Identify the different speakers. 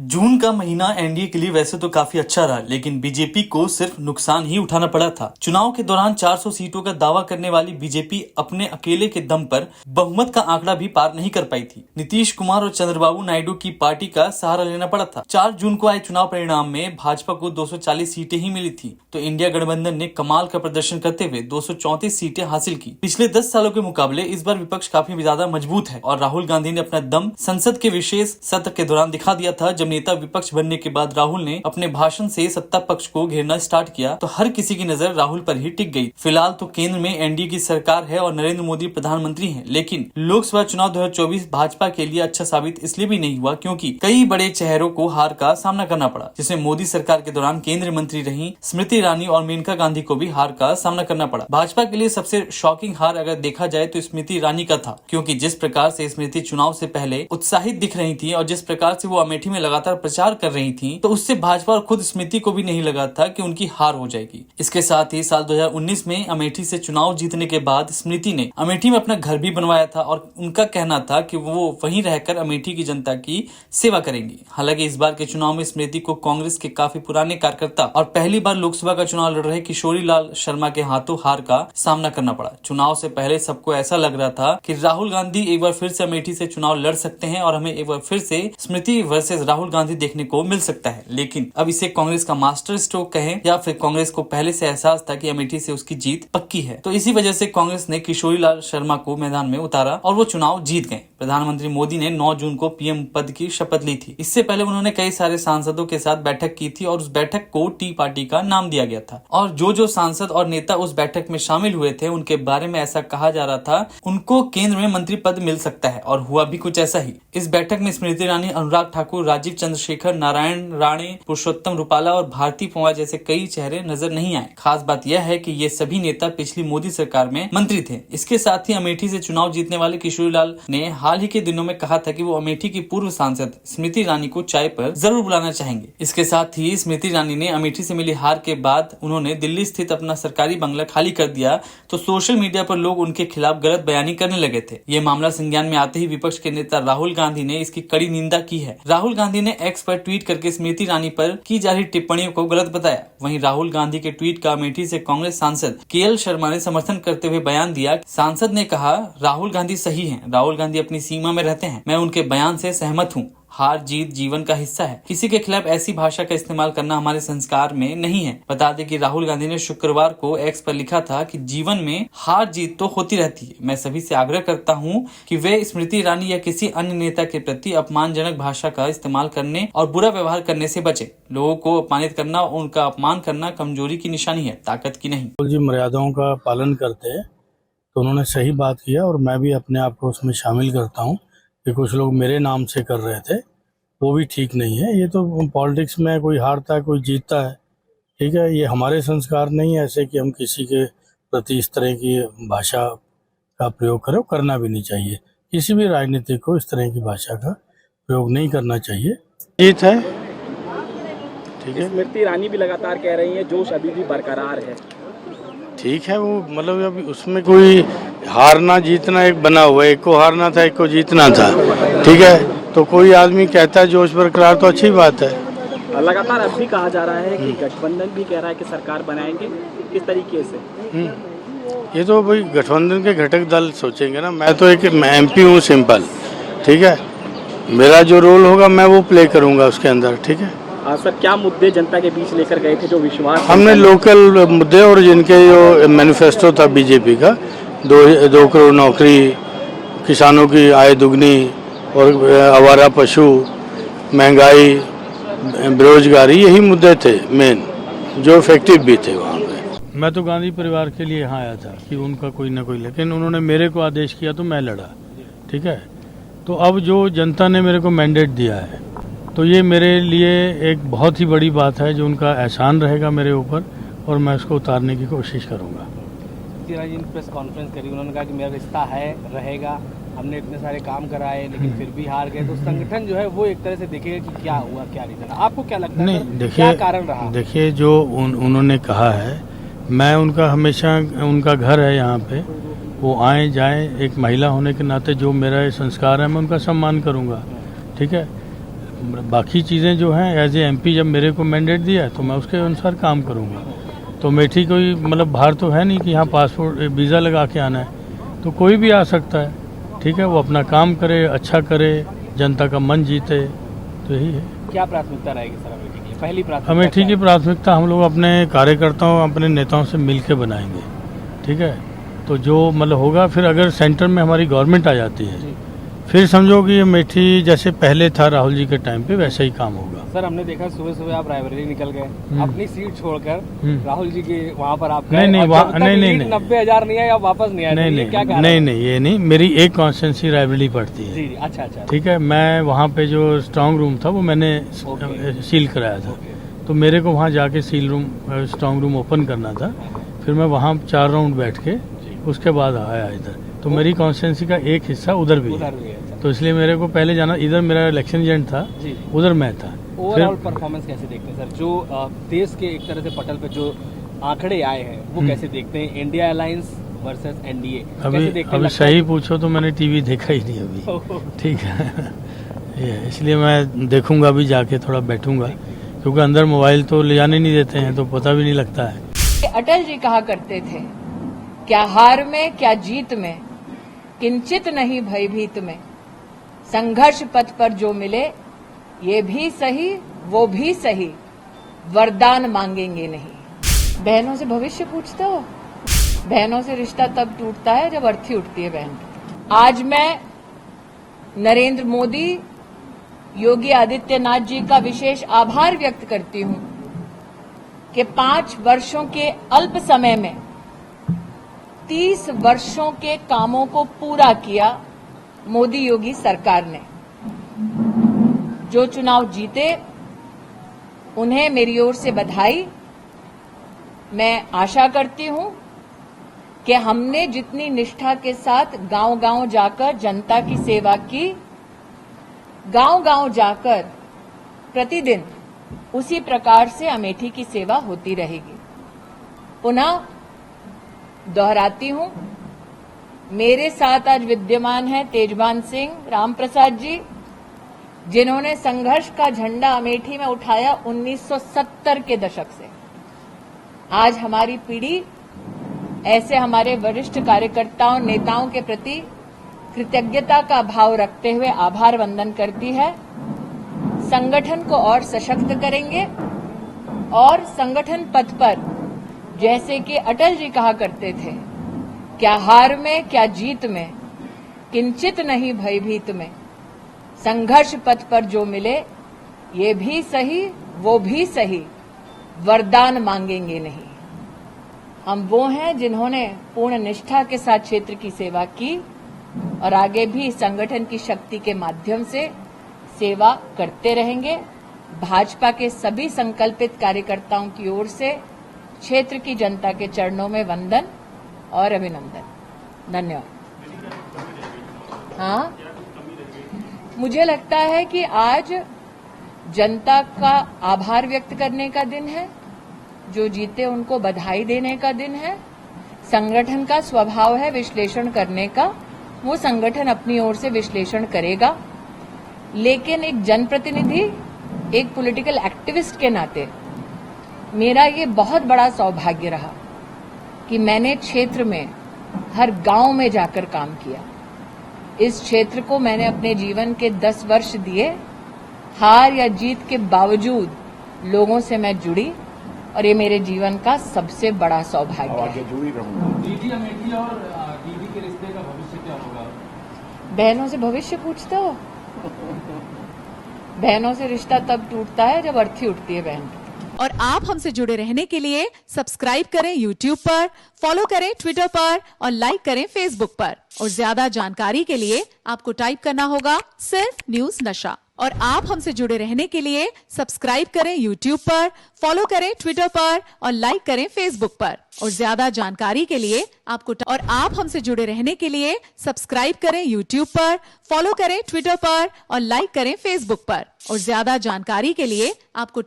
Speaker 1: जून का महीना एनडीए के लिए वैसे तो काफी अच्छा रहा, लेकिन बीजेपी को सिर्फ नुकसान ही उठाना पड़ा था। चुनाव के दौरान 400 सीटों का दावा करने वाली बीजेपी अपने अकेले के दम पर बहुमत का आंकड़ा भी पार नहीं कर पाई थी। नीतीश कुमार और चंद्रबाबू नायडू की पार्टी का सहारा लेना पड़ा था। 4 जून को आए चुनाव परिणाम में भाजपा को 240 सीटें ही मिली थी, तो इंडिया गठबंधन ने कमाल का प्रदर्शन करते हुए 234 सीटें हासिल की। पिछले 10 सालों के मुकाबले इस बार विपक्ष काफी ज्यादा मजबूत है और राहुल गांधी ने अपना दम संसद के विशेष सत्र के दौरान दिखा दिया था। जब नेता विपक्ष बनने के बाद राहुल ने अपने भाषण से सत्ता पक्ष को घेरना स्टार्ट किया तो हर किसी की नजर राहुल पर ही टिक गई। फिलहाल तो केंद्र में एनडीए की सरकार है और नरेंद्र मोदी प्रधानमंत्री हैं, लेकिन लोकसभा चुनाव 2024 भाजपा के लिए अच्छा साबित इसलिए भी नहीं हुआ क्योंकि कई बड़े चेहरों को हार का सामना करना पड़ा, जिसमें मोदी सरकार के दौरान केंद्रीय मंत्री रही स्मृति ईरानी और मेनका गांधी को भी हार का सामना करना पड़ा। भाजपा के लिए सबसे शॉकिंग हार अगर देखा जाए तो स्मृति ईरानी का था, क्योंकि जिस प्रकार से स्मृति चुनाव से पहले उत्साहित दिख रही थी और जिस प्रकार से वो अमेठी में लगातार प्रचार कर रही थी, तो उससे भाजपा और खुद स्मृति को भी नहीं लगा था कि उनकी हार हो जाएगी। इसके साथ ही साल 2019 में अमेठी से चुनाव जीतने के बाद स्मृति ने अमेठी में अपना घर भी बनवाया था और उनका कहना था कि वो वहीं रहकर अमेठी की जनता की सेवा करेंगी। हालांकि इस बार के चुनाव में स्मृति को कांग्रेस के काफी पुराने कार्यकर्ता और पहली बार लोकसभा का चुनाव लड़ रहे किशोरी लाल शर्मा के हाथों हार का सामना करना पड़ा। चुनाव से पहले सबको ऐसा लग रहा था कि राहुल गांधी एक बार फिर से अमेठी से चुनाव लड़ सकते हैं और हमें एक बार फिर से स्मृति वर्सेस राहुल गांधी देखने को मिल सकता है। लेकिन अब इसे कांग्रेस का मास्टर स्ट्रोक कहें या फिर कांग्रेस को पहले से एहसास था कि अमेठी से उसकी जीत पक्की है, तो इसी वजह से कांग्रेस ने किशोरी लाल शर्मा को मैदान में उतारा और वो चुनाव जीत गए। प्रधानमंत्री मोदी ने 9 जून को पीएम पद की शपथ ली थी। इससे पहले उन्होंने कई सारे सांसदों के साथ बैठक की थी और उस बैठक को टी पार्टी का नाम दिया गया था और जो सांसद और नेता उस बैठक में शामिल हुए थे उनके बारे में ऐसा कहा जा रहा था उनको केंद्र में मंत्री पद मिल सकता है, और हुआ भी कुछ ऐसा ही। इस बैठक में स्मृति ईरानी, अनुराग ठाकुर, राजीव चंद्रशेखर, नारायण राणे, पुरुषोत्तम रूपाला और भारती पवार जैसे कई चेहरे नजर नहीं आए। खास बात यह है कि ये सभी नेता पिछली मोदी सरकार में मंत्री थे। इसके साथ ही अमेठी से चुनाव जीतने वाले किशोरी लाल ने हाल ही के दिनों में कहा था कि वो अमेठी की पूर्व सांसद स्मृति ईरानी को चाय पर जरूर बुलाना चाहेंगे। इसके साथ ही स्मृति ईरानी ने अमेठी से मिली हार के बाद उन्होंने दिल्ली स्थित अपना सरकारी बंगला खाली कर दिया, तो सोशल मीडिया पर लोग उनके खिलाफ गलत बयानी करने लगे थे। ये मामला संज्ञान में आते ही विपक्ष के नेता राहुल गांधी ने इसकी कड़ी निंदा की है। राहुल गांधी ने एक्स पर ट्वीट करके स्मृति ईरानी पर की जा रही टिप्पणियों को गलत बताया। वहीं राहुल गांधी के ट्वीट का अमेठी से कांग्रेस सांसद केएल शर्मा ने समर्थन करते हुए बयान दिया। सांसद ने कहा, राहुल गांधी सही हैं, राहुल गांधी अपनी सीमा में रहते हैं, मैं उनके बयान से सहमत हूँ। हार जीत जीवन का हिस्सा है, किसी के खिलाफ ऐसी भाषा का इस्तेमाल करना हमारे संस्कार में नहीं है। बता दें कि राहुल गांधी ने शुक्रवार को एक्स पर लिखा था कि जीवन में हार जीत तो होती रहती है, मैं सभी से आग्रह करता हूं कि वे स्मृति ईरानी या किसी अन्य नेता के प्रति अपमानजनक भाषा का इस्तेमाल करने और बुरा व्यवहार करने से बचे। लोगों को अपमानित करना और उनका अपमान करना कमजोरी की निशानी है, ताकत की नहीं।
Speaker 2: जी मर्यादाओं का पालन करते हैं, तो उन्होंने सही बात किया और मैं भी अपने आप को उसमें शामिल करता हूँ कि कुछ लोग मेरे नाम से कर रहे थे, वो भी ठीक नहीं है। ये तो पॉलिटिक्स में कोई हारता है कोई जीतता है, ठीक है। ये हमारे संस्कार नहीं है ऐसे कि हम किसी के प्रति इस तरह की भाषा का प्रयोग करें, करना भी नहीं चाहिए। किसी भी राजनीतिक को इस तरह की भाषा का प्रयोग नहीं करना चाहिए। जीत है, ठीक है।
Speaker 3: स्मृति ईरानी भी लगातार कह रही है जोश अभी भी बरकरार है,
Speaker 2: ठीक है। वो मतलब अभी उसमें कोई हारना जीतना एक बना हुआ है, एक को हारना था एक को जीतना था, ठीक है। तो कोई आदमी कहता है जोश बरकरार, तो अच्छी बात है।
Speaker 3: लगातार अब भी कहा जा रहा है कि गठबंधन भी कह रहा है कि सरकार बनाएंगे, किस तरीके से?
Speaker 2: ये तो भाई गठबंधन के घटक दल सोचेंगे ना। मैं तो एक एमपी हूँ सिंपल, ठीक है। मेरा जो रोल होगा मैं वो प्ले करूँगा उसके अंदर, ठीक है।
Speaker 3: सर, क्या मुद्दे जनता के बीच लेकर गए थे जो विश्वास?
Speaker 2: हमने लोकल मुद्दे और जिनके जो मैनिफेस्टो था बीजेपी का, 2 करोड़ नौकरी, किसानों की आय दुगनी और आवारा पशु, महंगाई, बेरोजगारी, यही मुद्दे थे मेन जो इफेक्टिव भी थे वहाँ पे। मैं तो गांधी परिवार के लिए यहाँ आया था कि उनका कोई ना कोई, लेकिन उन्होंने मेरे को आदेश किया तो मैं लड़ा, ठीक है। तो अब जो जनता ने मेरे को मैंडेट दिया है, तो ये मेरे लिए एक बहुत ही बड़ी बात है, जो उनका एहसान रहेगा मेरे ऊपर और मैं उसको उतारने की कोशिश करूँगा।
Speaker 3: प्रेस कॉन्फ्रेंस करी, उन्होंने कहा कि मेरा रिश्ता है, रहेगा, हमने इतने सारे काम कराए लेकिन फिर भी हार गए, तो संगठन जो है वो एक तरह से देखेगा कि क्या हुआ, क्या रीजन। आपको क्या लगता है?
Speaker 2: नहीं, देखिए,
Speaker 3: क्या कारण रहा?
Speaker 2: देखिए जो उन्होंने कहा है, मैं उनका हमेशा, उनका घर है यहाँ पे, वो आए जाएं, एक महिला होने के नाते जो मेरा संस्कार है मैं उनका सम्मान करूँगा, ठीक है। बाकी चीज़ें जो हैं एज ए एमपी जब मेरे को मैंडेट दिया है तो मैं उसके अनुसार काम करूँगा। तो मेठी कोई मतलब बाहर तो है नहीं कि यहाँ पासपोर्ट वीज़ा लगा के आना है, तो कोई भी आ सकता है। ठीक है, वो अपना काम करे, अच्छा करे, जनता का मन जीते, तो यही है।
Speaker 3: क्या प्राथमिकता रहेगी सर अमेठी के लिए? पहली प्राथमिकता
Speaker 2: अमेठी
Speaker 3: क्या
Speaker 2: की
Speaker 3: है?
Speaker 2: प्राथमिकता हम लोग अपने कार्यकर्ताओं, अपने नेताओं से मिल के बनाएंगे। ठीक है, तो जो मतलब होगा, फिर अगर सेंटर में हमारी गवर्नमेंट आ जाती है
Speaker 3: जी।
Speaker 2: फिर समझो कि अमेठी जैसे पहले था राहुल जी के टाइम पे वैसा ही काम होगा।
Speaker 3: सर हमने देखा सुबह सुबह आप रायबरेली निकल गए, अपनी सीट छोड़कर राहुल जी के वहाँ पर आप
Speaker 2: नहीं,
Speaker 3: गए,
Speaker 2: वहाँ-
Speaker 3: और जब तक
Speaker 2: नहीं,
Speaker 3: लीड
Speaker 2: नहीं।
Speaker 3: 90,000 नहीं आए आप वापस नहीं आए, तो ये क्या कारण है?
Speaker 2: नहीं, ये नहीं, मेरी एक कॉन्स्टिट्यूंसी रायबरेली पड़ती है।
Speaker 3: जी, अच्छा।
Speaker 2: ठीक है, मैं वहाँ पे जो स्ट्रांग रूम था वो मैंने
Speaker 3: ओके।
Speaker 2: सील कराया था, तो मेरे को वहाँ जाके स्ट्रांग रूम ओपन करना था। फिर मैं वहाँ 4 राउंड बैठ के उसके बाद आया इधर। तो मेरी कॉन्स्टिट्यूंसी का एक हिस्सा उधर भी है,
Speaker 3: अच्छा।
Speaker 2: तो इसलिए मेरे को पहले जाना, इधर मेरा इलेक्शन एजेंट था,
Speaker 3: जी।
Speaker 2: उधर मैं था।
Speaker 3: ओवरऑल परफॉर्मेंस कैसे देखते हैं सर? जो देश के एक तरह से पटल पे जो आंकड़े आए हैं वो कैसे देखते हैं? इंडिया अलायंस वर्सेस एनडीए कैसे देखते हैं?
Speaker 2: अभी सही पूछो तो मैंने टीवी देखा ही नहीं अभी। ठीक है, ये इसलिए मैं देखूंगा, अभी जाके थोड़ा बैठूंगा, क्योंकि अंदर मोबाइल तो ले जाने नहीं देते हैं, तो पता भी नहीं लगता है।
Speaker 4: अटल जी कहा करते थे, क्या हार में क्या जीत में, किंचित नहीं भयभीत में, संघर्ष पथ पर जो मिले ये भी सही वो भी सही, वरदान मांगेंगे नहीं। बहनों से भविष्य पूछते हो? बहनों से रिश्ता तब टूटता है जब अर्थी उठती है बहन। आज मैं नरेंद्र मोदी, योगी आदित्यनाथ जी का विशेष आभार व्यक्त करती हूं कि 5 वर्षों के अल्प समय में 30 वर्षों के कामों को पूरा किया मोदी योगी सरकार ने। जो चुनाव जीते उन्हें मेरी ओर से बधाई। मैं आशा करती हूं कि हमने जितनी निष्ठा के साथ गांव-गांव जाकर जनता की सेवा की, गांव-गांव जाकर प्रतिदिन उसी प्रकार से अमेठी की सेवा होती रहेगी। पुनः दोहराती हूं, मेरे साथ आज विद्यमान है तेजवान सिंह, रामप्रसाद जी, जिन्होंने संघर्ष का झंडा अमेठी में उठाया 1970 के दशक से। आज हमारी पीढ़ी ऐसे हमारे वरिष्ठ कार्यकर्ताओं, नेताओं के प्रति कृतज्ञता का भाव रखते हुए आभार वंदन करती है। संगठन को और सशक्त करेंगे और संगठन पथ पर, जैसे कि अटल जी कहा करते थे, क्या हार में क्या जीत में, किंचित नहीं भयभीत में, संघर्ष पथ पर जो मिले ये भी सही वो भी सही, वरदान मांगेंगे नहीं। हम वो हैं जिन्होंने पूर्ण निष्ठा के साथ क्षेत्र की सेवा की और आगे भी संगठन की शक्ति के माध्यम से सेवा करते रहेंगे। भाजपा के सभी संकल्पित कार्यकर्ताओं की ओर से क्षेत्र की जनता के चरणों में वंदन और अभिनंदन। धन्यवाद। हाँ, मुझे लगता है कि आज जनता का आभार व्यक्त करने का दिन है, जो जीते उनको बधाई देने का दिन है। संगठन का स्वभाव है विश्लेषण करने का, वो संगठन अपनी ओर से विश्लेषण करेगा, लेकिन एक जनप्रतिनिधि, एक पॉलिटिकल एक्टिविस्ट के नाते मेरा ये बहुत बड़ा सौभाग्य रहा कि मैंने क्षेत्र में हर गांव में जाकर काम किया। इस क्षेत्र को मैंने अपने जीवन के 10 वर्ष दिए। हार या जीत के बावजूद लोगों से मैं जुड़ी और ये मेरे जीवन का सबसे बड़ा सौभाग्य है।
Speaker 3: दीदी अमेठी और दीदी के रिश्ते का भविष्य क्या होगा?
Speaker 4: बहनों से भविष्य पूछते हो? बहनों से रिश्ता तब टूटता है जब अर्थी उठती है बहन।
Speaker 5: और आप हमसे जुड़े रहने के लिए सब्सक्राइब करें YouTube पर, फॉलो करें Twitter पर और लाइक करें Facebook पर। और ज्यादा जानकारी के लिए आपको टाइप करना होगा सिर्फ न्यूज नशा। और आप हमसे जुड़े रहने के लिए सब्सक्राइब करें YouTube पर, फॉलो करें Twitter पर और लाइक करें Facebook पर। और ज्यादा जानकारी के लिए आपको और आप हमसे जुड़े रहने के लिए सब्सक्राइब करें YouTube पर, फॉलो करें Twitter पर और लाइक करें Facebook पर। और ज्यादा जानकारी के लिए आपको